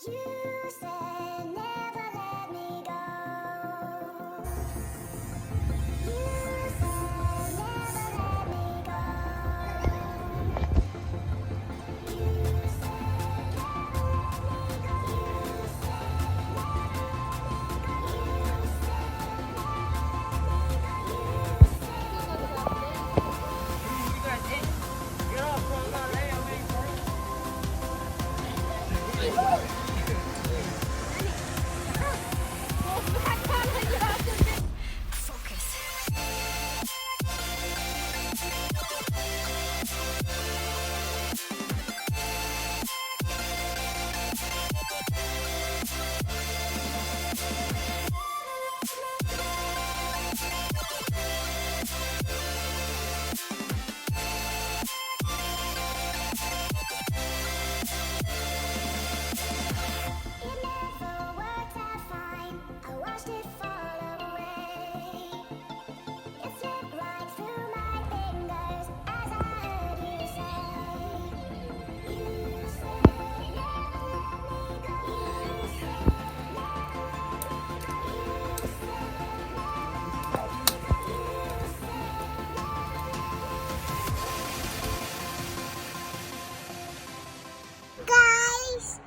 You said never let me go. You said never let me go. You said never let me go. You said never guys.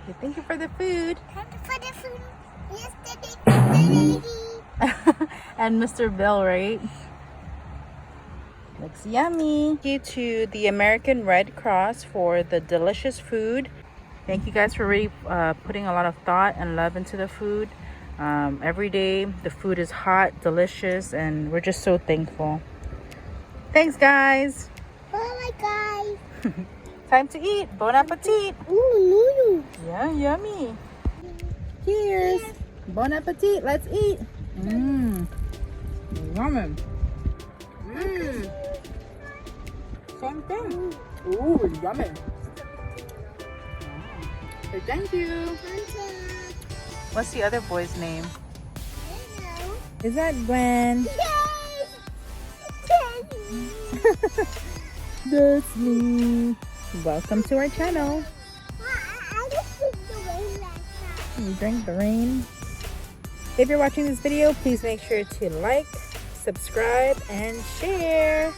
Okay, thank you for the food. Thank you for the food. Yesterday, lady. And Mr. Bill, right? Looks yummy. Thank you to the American Red Cross for the delicious food. Thank you guys for really putting a lot of thought and love into the food. Every day the food is hot, delicious, and we're just so thankful. Thanks, guys. Oh my guys. Time to eat. Bon appetit. Ooh, Yeah, yummy. Cheers. Bon appetit. Let's eat. Mmm. Yummy. Mmm. Same thing. Ooh, yummy. So thank you. What's the other boy's name? Is that Gwen? That's me. Welcome to our channel. You drink the rain. If you're watching this video, please make sure to like, subscribe, and share.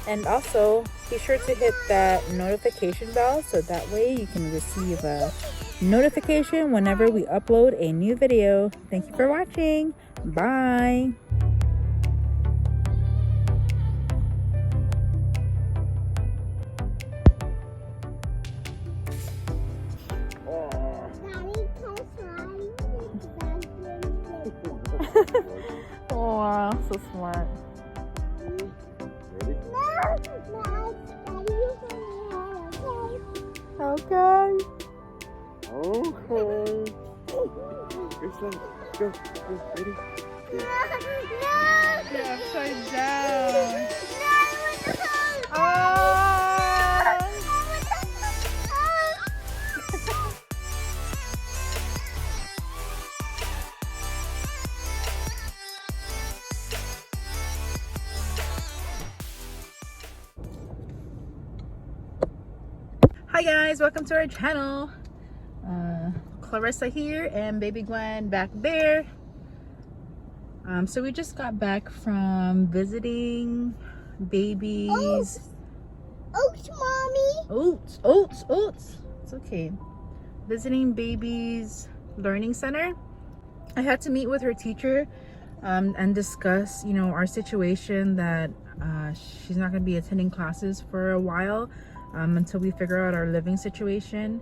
And also, be sure to hit that notification bell so that way you can receive a notification whenever we upload a new video. Thank you for watching. Bye. Oh, wow, so smart. Okay. Okay. Ikson, go, ready? You're upside down. Oh. Hi guys, welcome to our channel. Clarissa here and baby Gwen back there. So we just got back from visiting babies. Oats, mommy. Oats. It's okay. Visiting babies learning center. I had to meet with her teacher and discuss, our situation that she's not going to be attending classes for a while until we figure out our living situation.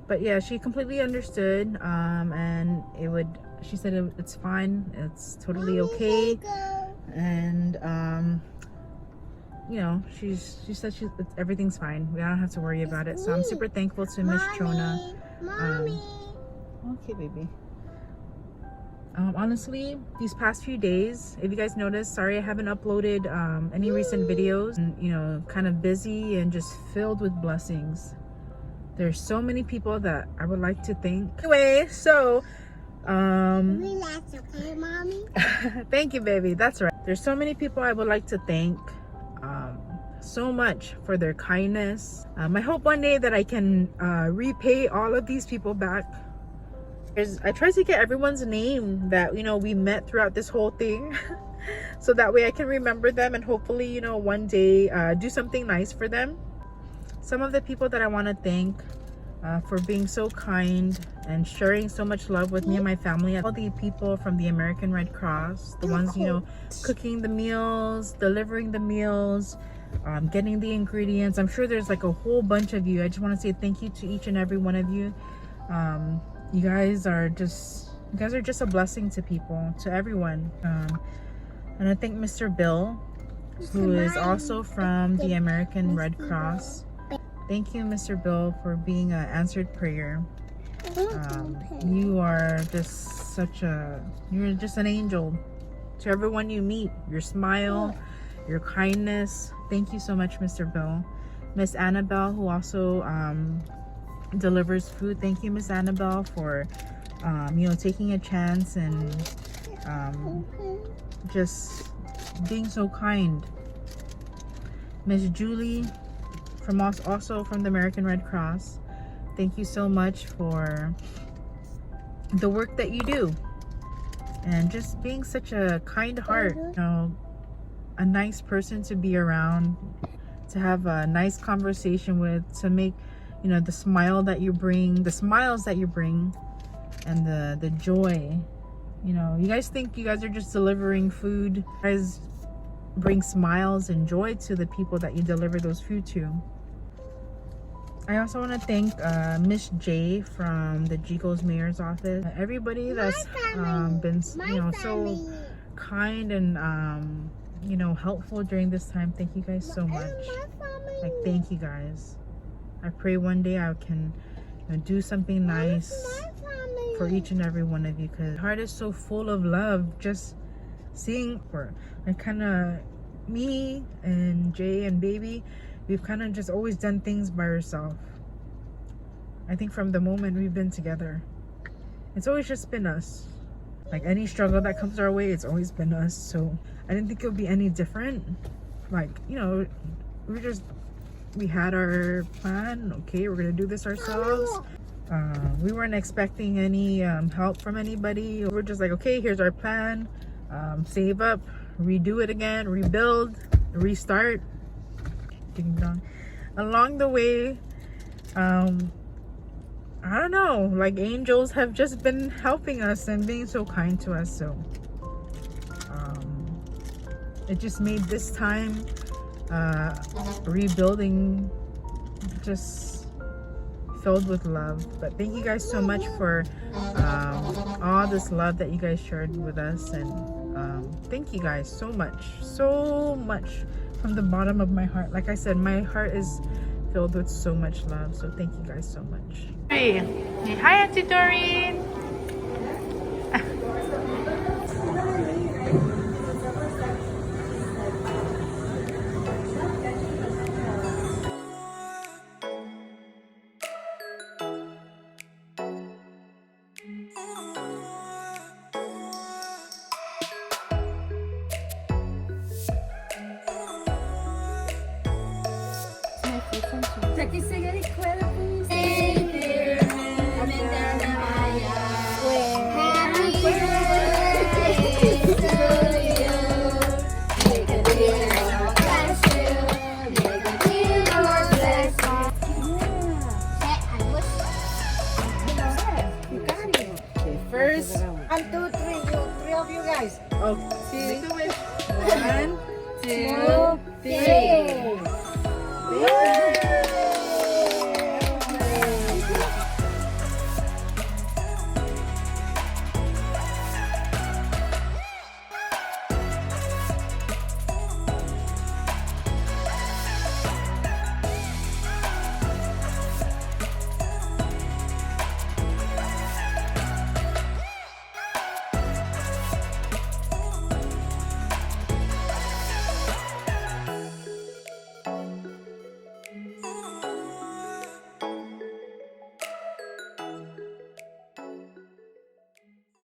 But yeah, she completely understood, and she said it's fine, it's totally okay, and she said everything's fine. We don't have to worry about it. So I'm super thankful to Miss Chona. Mommy. Okay, baby. Honestly, these past few days, if you guys noticed, sorry I haven't uploaded any recent videos, and kind of busy and just filled with blessings. There's so many people that I would like to thank. Anyway, so Relax, okay, mommy? thank you, baby. That's right. There's so many people I would like to thank. so much for their kindness. I hope one day that I can repay all of these people back. I tried to get everyone's name that, you know, we met throughout this whole thing. So that way I can remember them and hopefully, you know, one day do something nice for them. Some of the people that I want to thank for being so kind and sharing so much love with me and my family. All the people from the American Red Cross, the ones, you know, cooking the meals, delivering the meals, getting the ingredients. I'm sure there's like a whole bunch of you. I just want to say thank you to each and every one of you. You guys are just a blessing to people, to everyone. And I thank Mr. Bill, who is also from the American Red Cross. Thank you, Mr. Bill, for being an answered prayer. You are just you're just an angel to everyone you meet. Your smile, your kindness. Thank you so much, Mr. Bill. Miss Annabelle, who also delivers food. Thank you, Miss Annabelle, for you know, taking a chance and just being so kind. Miss Julie, also from the American Red Cross. Thank you so much for the work that you do and just being such a kind heart, you know, a nice person to be around, to have a nice conversation with, to make, you know, the smiles that you bring and the joy. You know, you guys think you guys are just delivering food. You guys bring smiles and joy to the people that you deliver those food to. I also want to thank Miss Jiaye from the Jigo's Mayor's Office. Everybody that's been, you know, so kind and you know, helpful during this time. Thank you guys so much. Like, thank you guys. I pray one day I can, you know, do something nice for each and every one of you, because my heart is so full of love. Just seeing me and Jay and baby, we've kind of just always done things by ourselves. I think from the moment we've been together, it's always just been us. Like, any struggle that comes our way, it's always been us. So I didn't think it would be any different. Like, you know, we had our plan. Okay, we're gonna do this ourselves. We weren't expecting any help from anybody. We're just like, okay, here's our plan. Save up, redo it again, rebuild, restart. Ding dong. Along the way, I don't know, like, angels have just been helping us and being so kind to us. So it just made this time rebuilding just filled with love. But thank you guys so much for all this love that you guys shared with us, and thank you guys so much from the bottom of my heart. Like I said, my heart is filled with so much love. So thank you guys so much. Hey, hi, Auntie Doreen. ¿De aquí sigue Liqwyd?